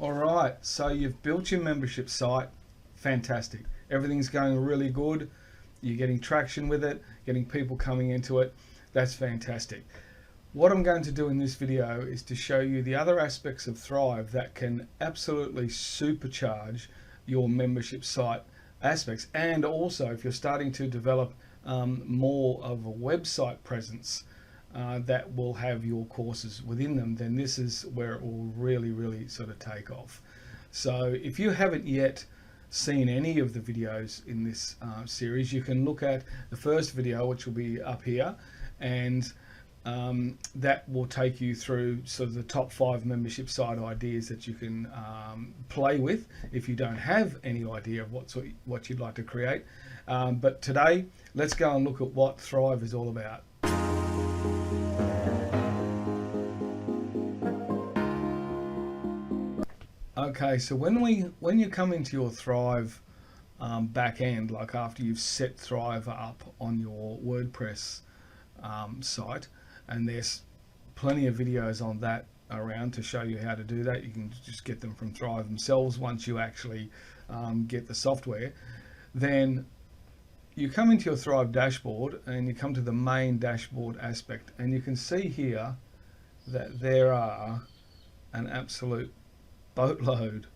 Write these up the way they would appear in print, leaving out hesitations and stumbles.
Alright, so you've built your membership site. Fantastic. Everything's going really good. You're getting traction with it, getting people coming into it. That's fantastic. What I'm going to do in this video is to show you the other aspects of Thrive that can absolutely supercharge your membership site aspects. And also, if you're starting to develop more of a website presence that will have your courses within them, then this is where it will really sort of take off. So if you haven't yet seen any of the videos in this series, you can look at the first video, which will be up here, and that will take you through sort of the top 5 membership site ideas that you can play with if you don't have any idea of what you'd like to create. But today, let's go and look at what Thrive is all about. Okay, so when you come into your Thrive back end, like after you've set Thrive up on your WordPress site, and there's plenty of videos on that around to show you how to do that. You can just get them from Thrive themselves once you actually get the software. Then you come into your Thrive dashboard and you come to the main dashboard aspect, and you can see here that there are an absolute boatload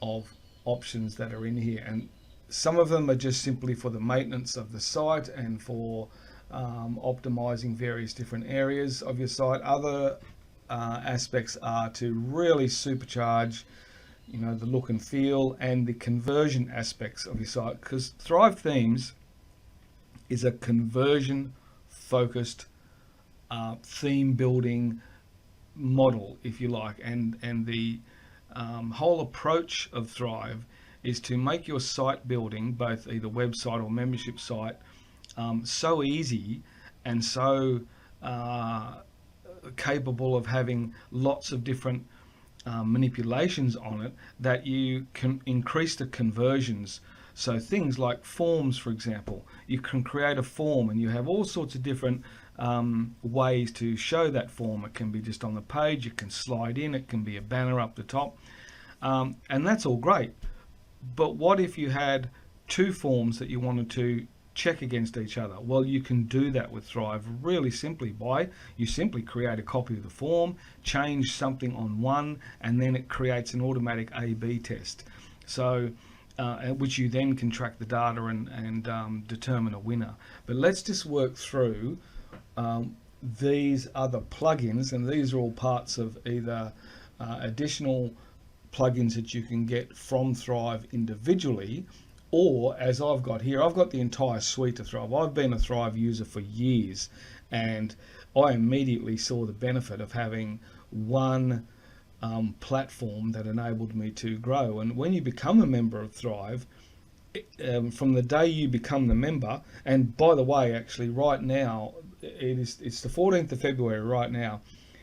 of options that are in here, and some of them are just simply for the maintenance of the site and for optimizing various different areas of your site. Other aspects are to really supercharge, you know, the look and feel and the conversion aspects of your site, because Thrive Themes is a conversion focused theme building model, if you like, and the whole approach of Thrive is to make your site building, both either website or membership site, so easy and so capable of having lots of different manipulations on it that you can increase the conversions. So things like forms, for example, you can create a form and you have all sorts of different ways to show that form. It can be just on the page, you can slide in, it can be a banner up the top, and that's all great. But what if you had 2 forms that you wanted to check against each other? Well, you can do that with Thrive really simply you simply create a copy of the form, change something on one, and then it creates an automatic A/B test. So which you then can track the data and determine a winner. But let's just work through these other plugins, and these are all parts of either additional plugins that you can get from Thrive individually, or as I've got here, I've got the entire suite of Thrive. I've been a Thrive user for years, and I immediately saw the benefit of having one platform that enabled me to grow. And when you become a member of Thrive, from the day you become the member, and by the way, actually right now, it's the 14th of February right now,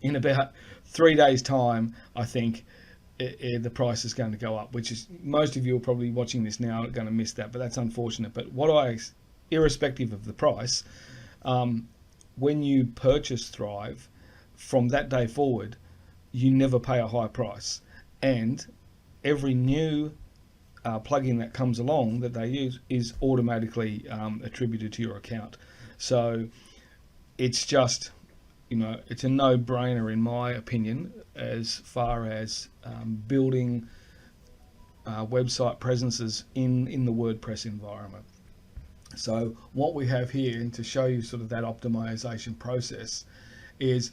in about 3 days time, I think the price is going to go up, which is, most of you are probably watching this now are going to miss that, but that's unfortunate. But irrespective of the price, when you purchase Thrive, from that day forward, you never pay a high price, and every new plugin that comes along that they use is automatically attributed to your account. So it's just, you know, it's a no-brainer in my opinion as far as building website presences in the WordPress environment. So what we have here, and to show you sort of that optimization process, is,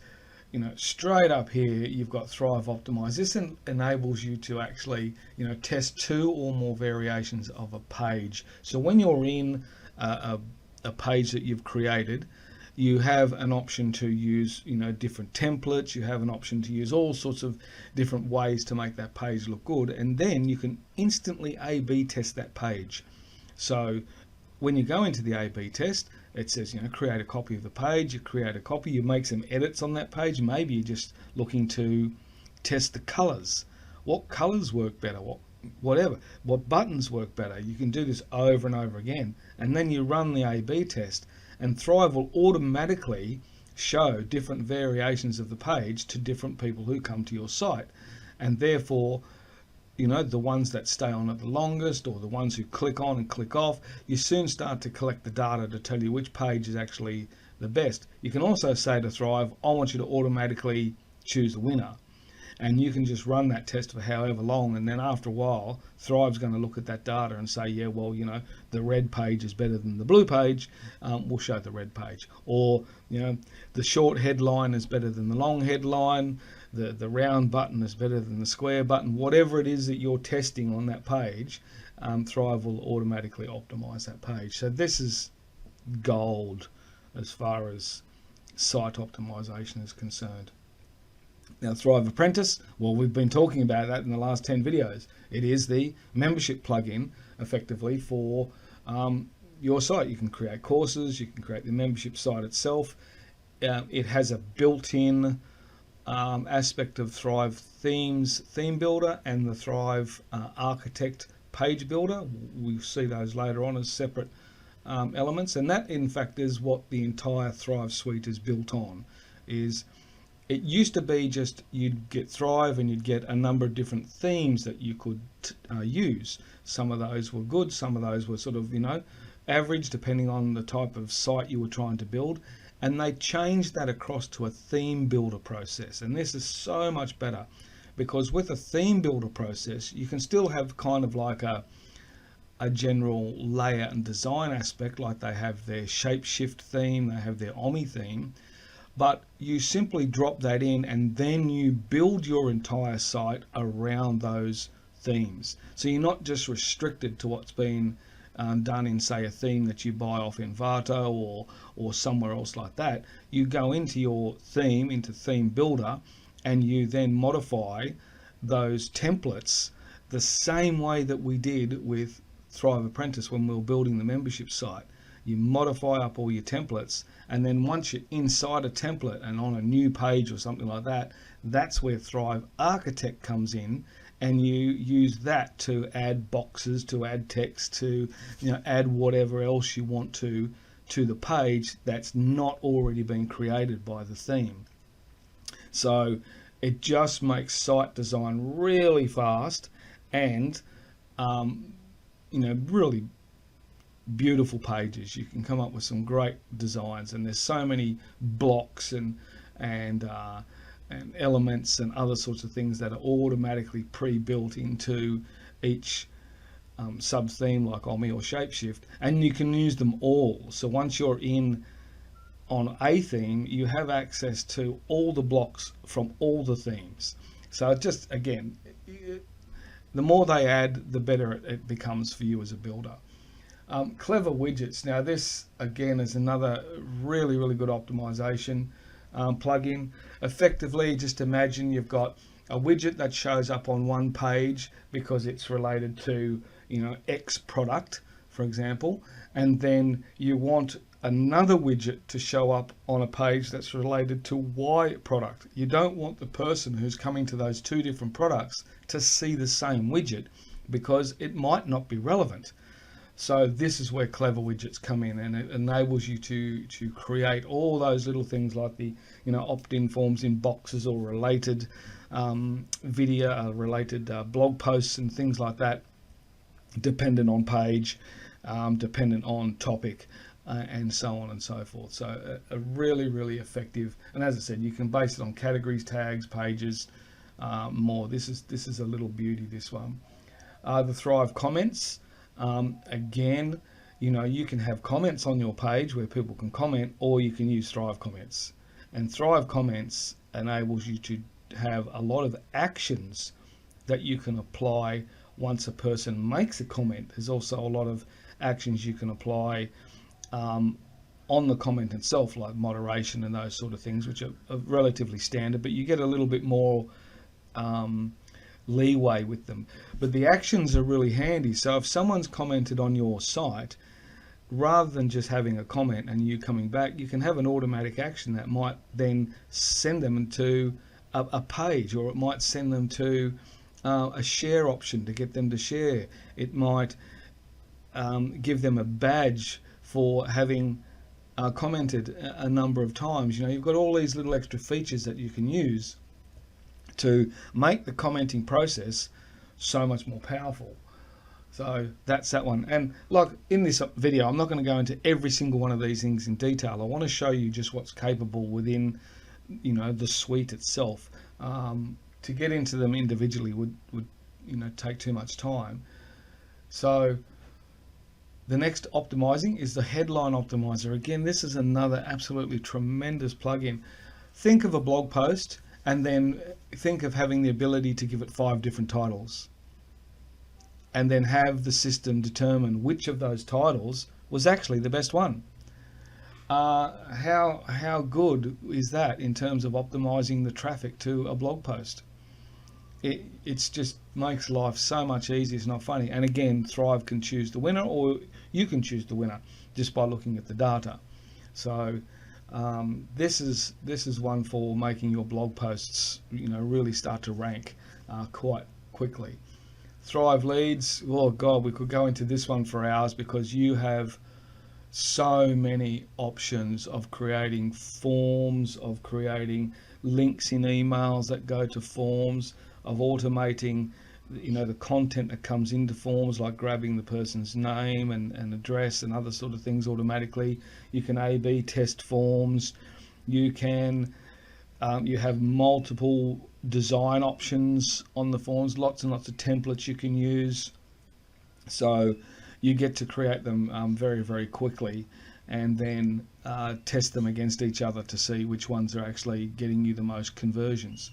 you know, straight up here you've got Thrive Optimize. This enables you to actually, you know, test 2 or more variations of a page. So when you're in a page that you've created, you have an option to use, you know, different templates. You have an option to use all sorts of different ways to make that page look good, and then you can instantly A/B test that page. So when you go into the A/B test, it says, you know, create a copy of the page. You create a copy, you make some edits on that page. Maybe you're just looking to test the colors. What colors work better? What buttons work better? You can do this over and over again, and then you run the A/B test, and Thrive will automatically show different variations of the page to different people who come to your site, and therefore the ones that stay on it the longest, or the ones who click on and click off, you soon start to collect the data to tell you which page is actually the best. You can also say to Thrive, I want you to automatically choose the winner. And you can just run that test for however long, and then after a while, Thrive's going to look at that data and say, yeah, well, the red page is better than the blue page. We'll show the red page. Or, the short headline is better than the long headline. The round button is better than the square button. Whatever it is that you're testing on that page, Thrive will automatically optimize that page. So this is gold as far as site optimization is concerned. Now, Thrive Apprentice, well, we've been talking about that in the last 10 videos. It is the membership plugin, effectively, for your site. You can create courses, you can create the membership site itself. It has a built-in aspect of Thrive Themes Theme Builder and the Thrive Architect Page Builder. We'll see those later on as separate elements. And that, in fact, is what the entire Thrive suite is built on. It used to be just you'd get Thrive and you'd get a number of different themes that you could use. Some of those were good, some of those were sort of, average, depending on the type of site you were trying to build. And they changed that across to a theme builder process. And this is so much better, because with a theme builder process, you can still have kind of like a general layout and design aspect, like they have their Shapeshift theme, they have their Omni theme. But you simply drop that in and then you build your entire site around those themes. So you're not just restricted to what's been done in, say, a theme that you buy off Envato or somewhere else like that. You go into your theme, into Theme Builder, and you then modify those templates the same way that we did with Thrive Apprentice when we were building the membership site. You modify up all your templates, and then once you're inside a template and on a new page or something like that, that's where Thrive Architect comes in, and you use that to add boxes, to add text, to add whatever else you want to the page that's not already been created by the theme. So it just makes site design really fast and really beautiful pages. You can come up with some great designs, and there's so many blocks and elements and other sorts of things that are automatically pre-built into each sub theme, like Omni or Shapeshift, and you can use them all. So once you're in on a theme, you have access to all the blocks from all the themes. So just, again, the more they add, the better it becomes for you as a builder. Clever Widgets. Now this again is another really good optimization plugin. Effectively, just imagine you've got a widget that shows up on one page because it's related to X product, for example, and then you want another widget to show up on a page that's related to Y product. You don't want the person who's coming to those two different products to see the same widget, because it might not be relevant. So this is where Clever Widgets come in, and it enables you to create all those little things like the opt-in forms in boxes, or related video, related blog posts and things like that, dependent on page, dependent on topic, and so on and so forth. So a really effective, and as I said, you can base it on categories, tags, pages, more. This is a little beauty, this one. The Thrive Comments. Again, you can have comments on your page where people can comment, or you can use Thrive Comments. And Thrive Comments enables you to have a lot of actions that you can apply once a person makes a comment. There's also a lot of actions you can apply on the comment itself, like moderation and those sort of things, which are relatively standard, but you get a little bit more leeway with them. But the actions are really handy. So if someone's commented on your site, rather than just having a comment and you coming back, you can have an automatic action that might then send them to a page, or it might send them to a share option to get them to share. It might give them a badge for having commented a number of times. You've got all these little extra features that you can use to make the commenting process so much more powerful. So that's that one. And like in this video, I'm not going to go into every single one of these things in detail. I want to show you just what's capable within, the suite itself. To get into them individually would take too much time. So the next optimizing is the headline optimizer. Again, this is another absolutely tremendous plugin. Think of a blog post and then think of having the ability to give it 5 different titles, and then have the system determine which of those titles was actually the best one. How good is that in terms of optimizing the traffic to a blog post? It's just makes life so much easier. It's not funny. And again, Thrive can choose the winner, or you can choose the winner just by looking at the data. So this is one for making your blog posts really start to rank quite quickly. Thrive leads, oh god, we could go into this one for hours, because you have so many options of creating forms, of creating links in emails that go to forms, of automating the content that comes into forms, like grabbing the person's name and address and other sort of things automatically. You can A/B test forms. You can you have multiple design options on the forms, lots and lots of templates you can use. So you get to create them very, very quickly, and then test them against each other to see which ones are actually getting you the most conversions.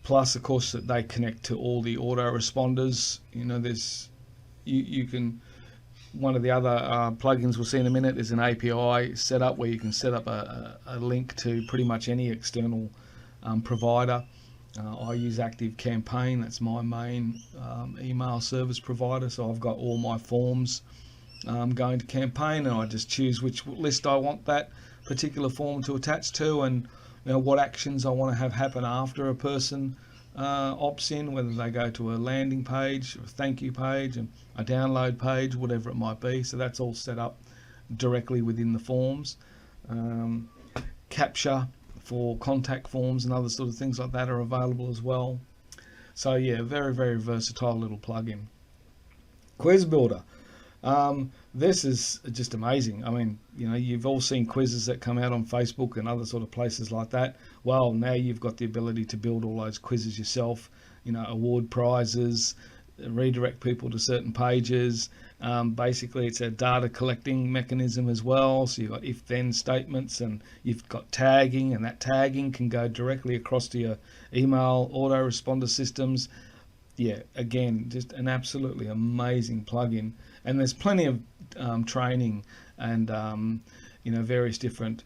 Plus, of course, that they connect to all the autoresponders. You can, one of the other plugins we'll see in a minute is an API setup where you can set up a link to pretty much any external provider. I use ActiveCampaign. That's my main email service provider. So I've got all my forms going to Campaign, and I just choose which list I want that particular form to attach to, and what actions I want to have happen after a person opts in, whether they go to a landing page, a thank you page, and a download page, whatever it might be. So that's all set up directly within the forms. Capture for contact forms and other sort of things like that are available as well. So yeah, very, very versatile little plugin. Quiz Builder. This is just amazing. I mean, you've all seen quizzes that come out on Facebook and other sort of places like that. Well, now you've got the ability to build all those quizzes yourself, award prizes, redirect people to certain pages. Basically, it's a data collecting mechanism as well. So you've got if-then statements, and you've got tagging, and that tagging can go directly across to your email autoresponder systems. Yeah, again, just an absolutely amazing plugin. And there's plenty of training and various different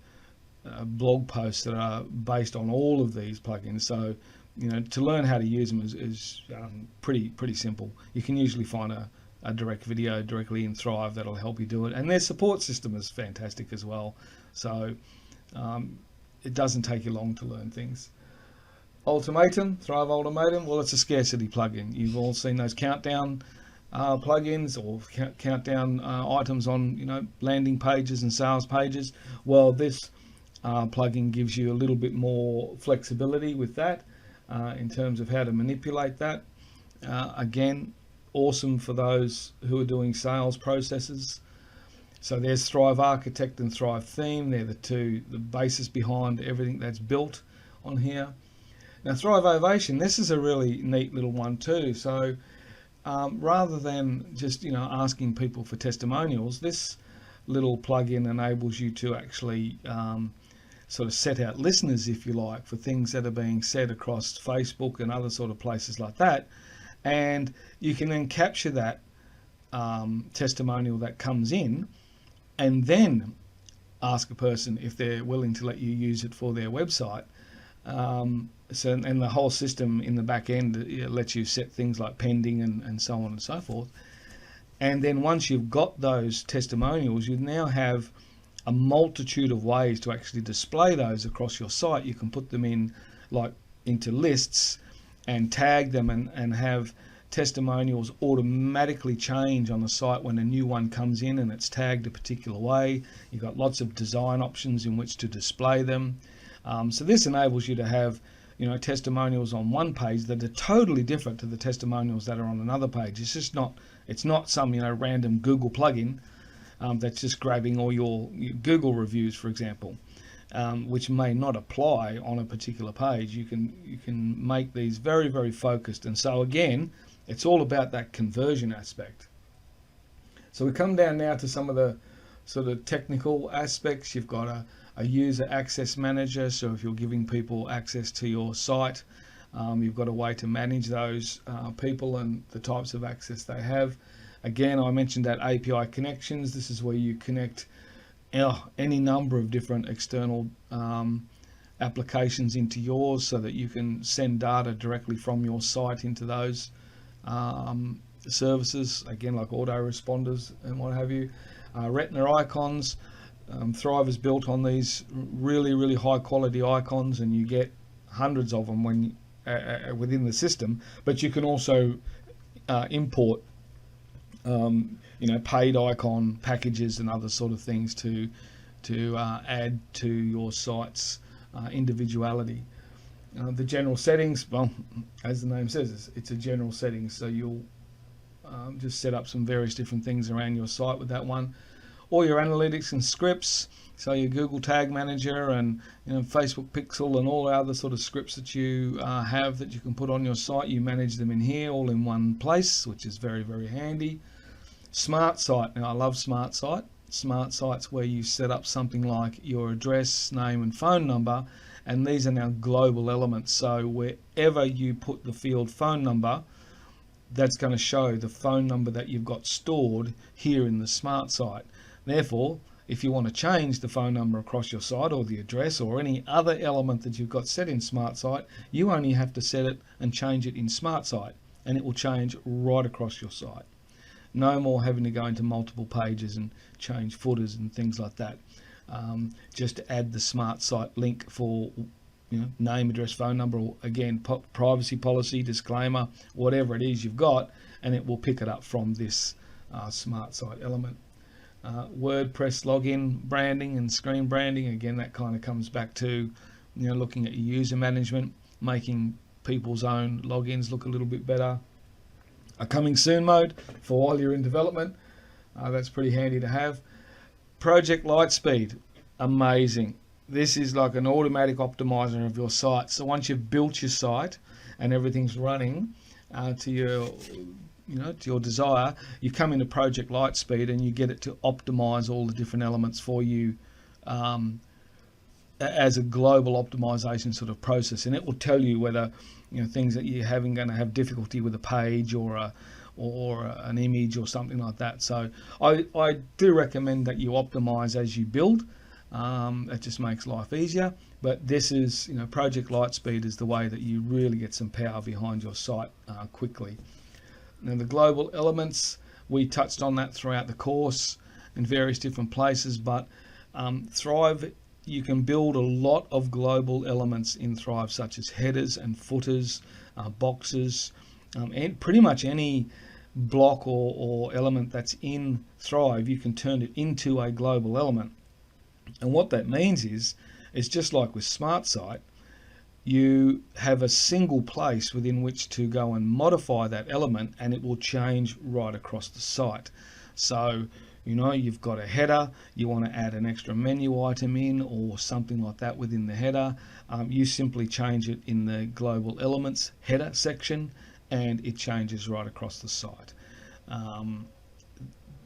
blog posts that are based on all of these plugins. So to learn how to use them is pretty simple. You can usually find a direct video directly in Thrive that'll help you do it, and their support system is fantastic as well. So it doesn't take you long to learn things. Ultimatum, Thrive Ultimatum, well, it's a scarcity plugin. You've all seen those countdown plugins or countdown items on landing pages and sales pages. Well, this plugin gives you a little bit more flexibility with that in terms of how to manipulate that. Again, awesome for those who are doing sales processes. So there's Thrive Architect and Thrive Theme. They're the basis behind everything that's built on here. Now, Thrive Ovation, this is a really neat little one too. So rather than just asking people for testimonials, this little plugin enables you to actually sort of set out listeners, if you like, for things that are being said across Facebook and other sort of places like that, and you can then capture that testimonial that comes in, and then ask a person if they're willing to let you use it for their website. And the whole system in the back end lets you set things like pending and so on and so forth. And then once you've got those testimonials, you now have a multitude of ways to actually display those across your site. You can put them in into lists and tag them and have testimonials automatically change on the site when a new one comes in and it's tagged a particular way. You've got lots of design options in which to display them. So this enables you to have testimonials on one page that are totally different to the testimonials that are on another page. It's not some random Google plugin that's just grabbing all your Google reviews, for example, which may not apply on a particular page. You can make these very, very focused, and so again, it's all about that conversion aspect. So we come down now to some of the sort of technical aspects. You've got a user access manager, so if you're giving people access to your site, you've got a way to manage those people and the types of access they have. Again, I mentioned that API connections. This is where you connect any number of different external applications into yours so that you can send data directly from your site into those services, again, like autoresponders and what have you. Retina Icons. Thrive is built on these really, really high quality icons, and you get hundreds of them when within the system, but you can also import paid icon packages and other sort of things to add to your site's individuality. The general settings, well, as the name says, it's a general settings, so you'll just set up some various different things around your site with that one. All your analytics and scripts, so your Google Tag Manager and Facebook Pixel and all the other sort of scripts that you have that you can put on your site, you manage them in here all in one place, which is very, very handy. Smart Site. Now I love Smart Site. Smart Site's where you set up something like your address, name and phone number, and these are now global elements, so wherever you put the field phone number, that's going to show the phone number that you've got stored here in the Smart Site. Therefore, if you want to change the phone number across your site, or the address, or any other element that you've got set in Smart Site, you only have to set it and change it in Smart Site, and it will change right across your site. No more having to go into multiple pages and change footers and things like that. Just add the Smart Site link for name, address, phone number, or again, privacy policy, disclaimer, whatever it is you've got, and it will pick it up from this Smart Site element. WordPress login branding and screen branding, again, that kind of comes back to looking at your user management, making people's own logins look a little bit better. A coming soon mode for while you're in development, that's pretty handy to have. Project Lightspeed, amazing. This is like an automatic optimizer of your site. So once you've built your site and everything's running to your desire, you come into Project Lightspeed and you get it to optimize all the different elements for you as a global optimization sort of process, and it will tell you whether things that you're going to have difficulty with a page or an image or something like that. So I do recommend that you optimize as you build. It just makes life easier. But this is, Project Lightspeed is the way that you really get some power behind your site quickly. Now the global elements, we touched on that throughout the course in various different places, but Thrive, you can build a lot of global elements in Thrive, such as headers and footers, boxes, and pretty much any block or element that's in Thrive, you can turn it into a global element. And what that means is just like with Smart Site, you have a single place within which to go and modify that element, and it will change right across the site. So you've got a header, you want to add an extra menu item in or something like that within the header, you simply change it in the global elements header section, and it changes right across the site.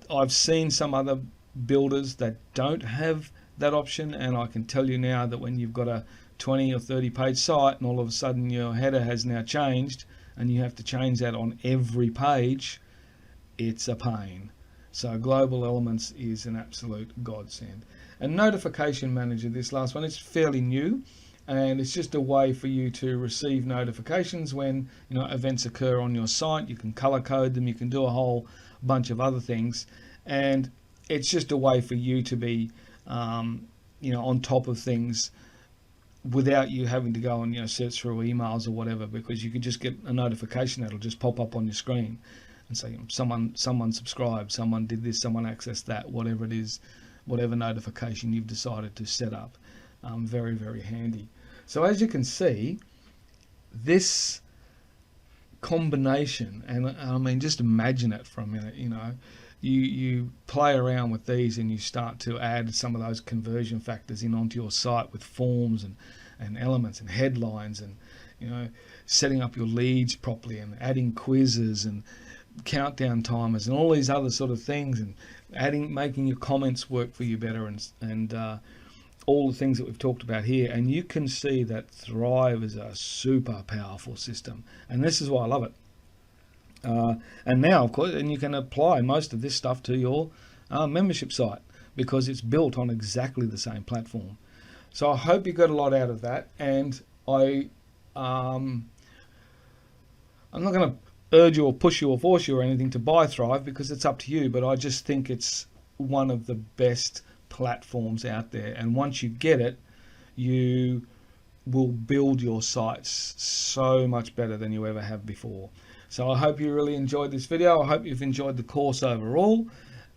I've seen some other builders that don't have that option, and I can tell you now that when you've got a 20 or 30 page site and all of a sudden your header has now changed and you have to change that on every page, it's a pain. So global elements is an absolute godsend. And notification manager, this last one, it's fairly new, and it's just a way for you to receive notifications when events occur on your site. You can color code them, you can do a whole bunch of other things, and it's just a way for you to be on top of things without you having to go and search through emails or whatever, because you could just get a notification that'll just pop up on your screen and say someone subscribed, someone did this, someone accessed that, whatever it is, whatever notification you've decided to set up. Very, very handy. So as you can see, this combination, and I mean, just imagine it for a minute, you know, you play around with these and you start to add some of those conversion factors in onto your site with forms and elements and headlines, and you know, setting up your leads properly and adding quizzes and countdown timers and all these other sort of things, and making your comments work for you better, and all the things that we've talked about here. And you can see that Thrive is a super powerful system, and this is why I love it. And now, of course, and you can apply most of this stuff to your membership site, because it's built on exactly the same platform. So I hope you got a lot out of that, and I'm not going to urge you or push you or force you or anything to buy Thrive, because it's up to you, but I just think it's one of the best platforms out there, and once you get it, you will build your sites so much better than you ever have before. So I hope you really enjoyed this video. I hope you've enjoyed the course overall,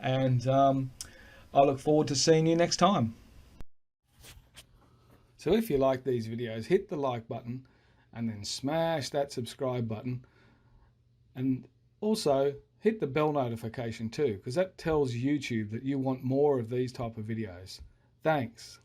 and I look forward to seeing you next time. So if you like these videos, hit the like button and then smash that subscribe button, and also hit the bell notification too, because that tells YouTube that you want more of these type of videos. Thanks.